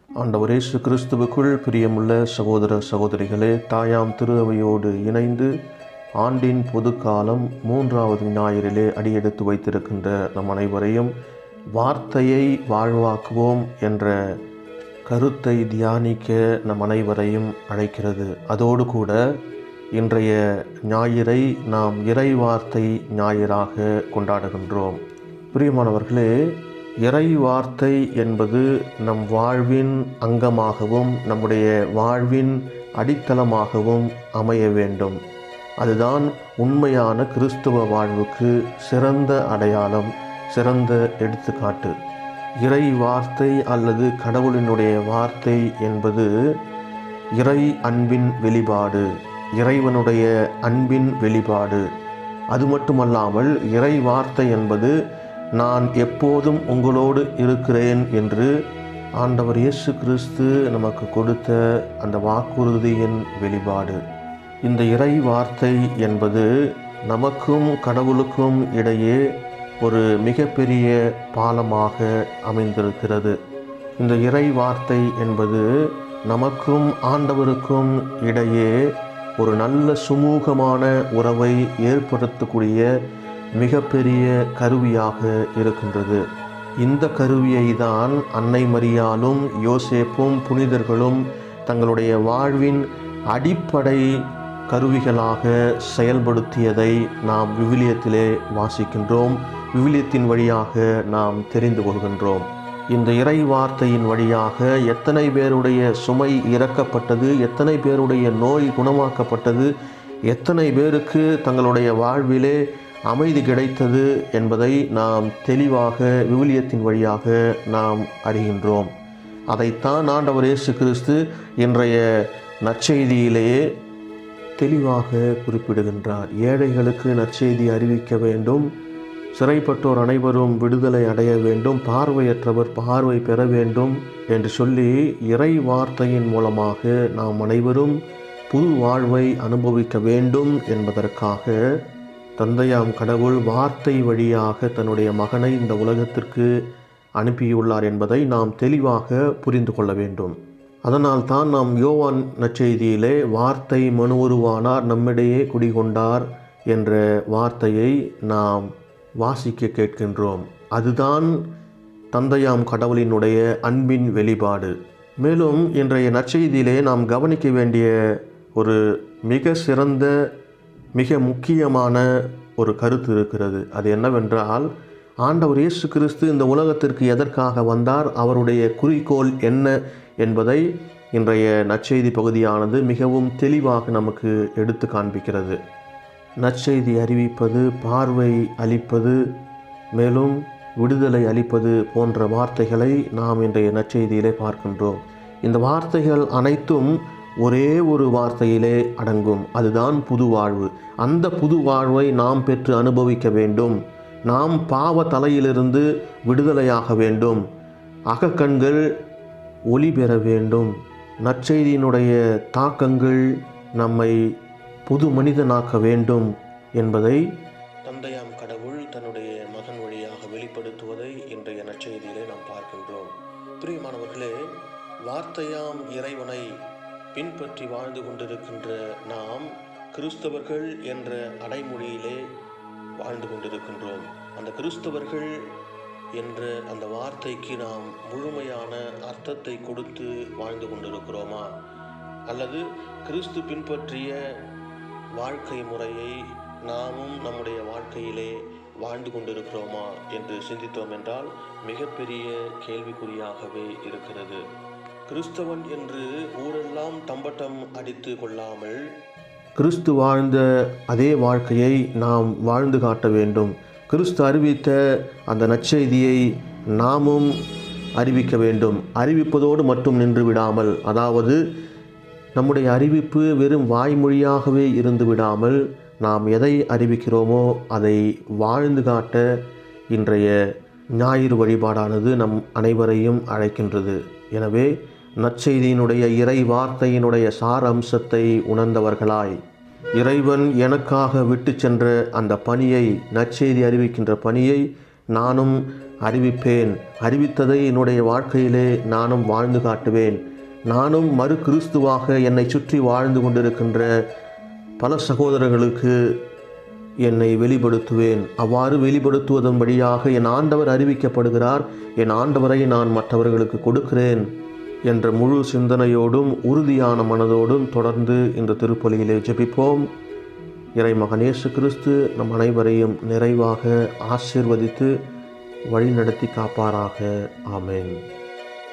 ஆண்டவர் இயேசு கிறிஸ்துவுக்குள் பிரியமுள்ள சகோதர சகோதரிகளே, தாயாம் திரு அவையோடு இணைந்து ஆண்டின் பொதுக்காலம் 3வது ஞாயிறிலே அடியெடுத்து வைத்திருக்கின்ற நம் அனைவரையும் வார்த்தையை வாழ்வாக்குவோம் என்ற கருத்தை தியானிக்க நம் அனைவரையும் அழைக்கிறது. அதோடு கூட இன்றைய ஞாயிறை நாம் இறை வார்த்தை ஞாயிறாக கொண்டாடுகின்றோம். பிரியமானவர்களே, இறை வார்த்தை என்பது நம் வாழ்வின் அங்கமாகவும் நம்முடைய வாழ்வின் அடித்தளமாகவும் அமைய வேண்டும். அதுதான் உண்மையான கிறிஸ்துவ வாழ்வுக்கு சிறந்த அடையாளம், சிறந்த எடுத்துக்காட்டு. இறை வார்த்தை அல்லது கடவுளினுடைய வார்த்தை என்பது இறை அன்பின் வெளிப்பாடு, இறைவனுடைய அன்பின் வெளிப்பாடு. அது மட்டுமல்லாமல் இறை வார்த்தை என்பது நான் எப்போதும் உங்களோடு இருக்கிறேன் என்று ஆண்டவர் இயேசு கிறிஸ்து நமக்கு கொடுத்த அந்த வாக்குறுதியின் வெளிப்பாடு. இந்த இறை வார்த்தை என்பது நமக்கும் கடவுளுக்கும் இடையே ஒரு மிகப்பெரிய பாலமாக அமைந்திருக்கிறது. இந்த இறை வார்த்தை என்பது நமக்கும் ஆண்டவருக்கும் இடையே ஒரு நல்ல சுமூகமான உறவை ஏற்படுத்தக்கூடிய மிகப்பெரிய கருவியாக இருக்கின்றது. இந்த கருவியை தான் அன்னை மரியாளும் யோசேப்பும் புனிதர்களும் தங்களுடைய வாழ்வின் அடிப்படை கருவிகளாக செயல்படுத்தியதை நாம் விவிலியத்திலே வாசிக்கின்றோம். விவிலியத்தின் வழியாக நாம் தெரிந்து கொள்கின்றோம். இந்த இறை வார்த்தையின் வழியாக எத்தனை பேருடைய சுமை இறக்கப்பட்டது, எத்தனை பேருடைய நோய் குணமாக்கப்பட்டது, எத்தனை பேருக்கு தங்களுடைய வாழ்விலே அமைதி கிடைத்தது என்பதை நாம் தெளிவாக விவிலியத்தின் வழியாக நாம் அறிகின்றோம். அதைத்தான் ஆண்டவர் இயேசு கிறிஸ்து இன்றைய நற்செய்தியிலேயே தெளிவாக குறிப்பிடுகின்றார். ஏழைகளுக்கு நற்செய்தி அறிவிக்க வேண்டும், சிறைப்பட்டோர் அனைவரும் விடுதலை அடைய வேண்டும், பார்வையற்றவர் பார்வை பெற வேண்டும் என்று சொல்லி இறை வார்த்தையின் மூலமாக நாம் அனைவரும் புது வாழ்வை அனுபவிக்க வேண்டும் என்பதற்காக தந்தையாம் கடவுள் வார்த்தை வழியாக தன்னுடைய மகனை இந்த உலகத்திற்கு அனுப்பியுள்ளார் என்பதை நாம் தெளிவாக புரிந்து கொள்ள வேண்டும். அதனால் தான் நாம் யோவான் நற்செய்தியிலே வார்த்தை மனு உருவானார், நம்மிடையே குடிகொண்டார் என்ற வார்த்தையை நாம் வாசிக்க கேட்கின்றோம். அதுதான் தந்தையாம் கடவுளினுடைய அன்பின் வெளிப்பாடு. மேலும் இன்றைய நற்செய்தியிலே நாம் கவனிக்க வேண்டிய ஒரு மிக சிறந்த மிக முக்கியமான ஒரு கருத்து இருக்கிறது. அது என்னவென்றால், ஆண்டவர் இயேசு கிறிஸ்து இந்த உலகத்திற்கு எதற்காக வந்தார், அவருடைய குறிக்கோள் என்ன என்பதை இன்றைய நற்செய்தி பகுதியானது மிகவும் தெளிவாக நமக்கு எடுத்து காண்பிக்கிறது. நற்செய்தி அறிவிப்பது, பார்வை அளிப்பது, மேலும் விடுதலை அளிப்பது போன்ற வார்த்தைகளை நாம் இன்றைய நற்செய்தியிலே பார்க்கின்றோம். இந்த வார்த்தைகள் அனைத்தும் ஒரே ஒரு வார்த்தையிலே அடங்கும். அதுதான் புது வாழ்வு. அந்த புது வாழ்வை நாம் பெற்று அனுபவிக்க வேண்டும். நாம் பாவ தலையிலிருந்து விடுதலையாக வேண்டும். அகக்கண்கள் ஒளி பெற வேண்டும். நற்செய்தியினுடைய தாக்கங்கள் நம்மை புது மனிதனாக்க வேண்டும் என்பதை தந்தையாம் கடவுள் தன்னுடைய மகன் வழியாக வெளிப்படுத்துவதை இன்றைய நற்செய்தியிலே நாம் பார்க்கின்றோம். பிரியமானவர்களே, வார்த்தையாம் இறைவனை பின்பற்றி வாழ்ந்து கொண்டிருக்கின்ற நாம் கிறிஸ்தவர்கள் என்ற அடைமொழியிலே வாழ்ந்து கொண்டிருக்கின்றோம். அந்த கிறிஸ்தவர்கள் என்ற அந்த வார்த்தைக்கு நாம் முழுமையான அர்த்தத்தை கொடுத்து வாழ்ந்து கொண்டிருக்கிறோமா, அல்லது கிறிஸ்து பின்பற்றிய வாழ்க்கை முறையை நாமும் நம்முடைய வாழ்க்கையிலே வாழ்ந்து கொண்டிருக்கிறோமா என்று சிந்தித்தோம் என்றால் மிகப்பெரிய கேள்விக்குறியாகவே இருக்கிறது. கிறிஸ்தவன் என்று ஊரெல்லாம் தம்பட்டம் அடித்து கொள்ளாமல் கிறிஸ்து வாழ்ந்த அதே வாழ்க்கையை நாம் வாழ்ந்து காட்ட வேண்டும். கிறிஸ்து அறிவித்த அந்த நற்செய்தியை நாமும் அறிவிக்க வேண்டும். அறிவிப்பதோடு மட்டும் நின்று விடாமல், அதாவது நம்முடைய அறிவிப்பு வெறும் வாய்மொழியாகவே இருந்து விடாமல், நாம் எதை அறிவிக்கிறோமோ அதை வாழ்ந்து காட்ட இன்றைய ஞாயிறு வழிபாடானது நம் அனைவரையும் அழைக்கின்றது. எனவே நற்செய்தியினுடைய இறை வார்த்தையினுடைய சார அம்சத்தை உணர்ந்தவர்களாய், இறைவன் எனக்காக விட்டு சென்ற அந்த பணியை, நற்செய்தி அறிவிக்கின்ற பணியை நானும் அறிவிப்பேன். அறிவித்ததை என்னுடைய வாழ்க்கையிலே நானும் வாழ்ந்து காட்டுவேன். நானும் மறு கிறிஸ்துவாக என்னை சுற்றி வாழ்ந்து கொண்டிருக்கின்ற பல சகோதரர்களுக்கு என்னை வெளிப்படுத்துவேன். அவ்வாறு வெளிப்படுத்துவதன் வழியாக என் ஆண்டவர் அறிவிக்கப்படுகிறார், என் ஆண்டவரை நான் மற்றவர்களுக்கு கொடுக்கிறேன் என்ற முழு சிந்தனையோடும் உறுதியான மனதோடும் தொடர்ந்து இந்த திருப்பலியிலே ஜெபிப்போம். இறைமகன் இயேசு கிறிஸ்து நம் அனைவரையும் நிறைவாக ஆசீர்வதித்து வழிநடத்தி காப்பாராக. ஆமென்.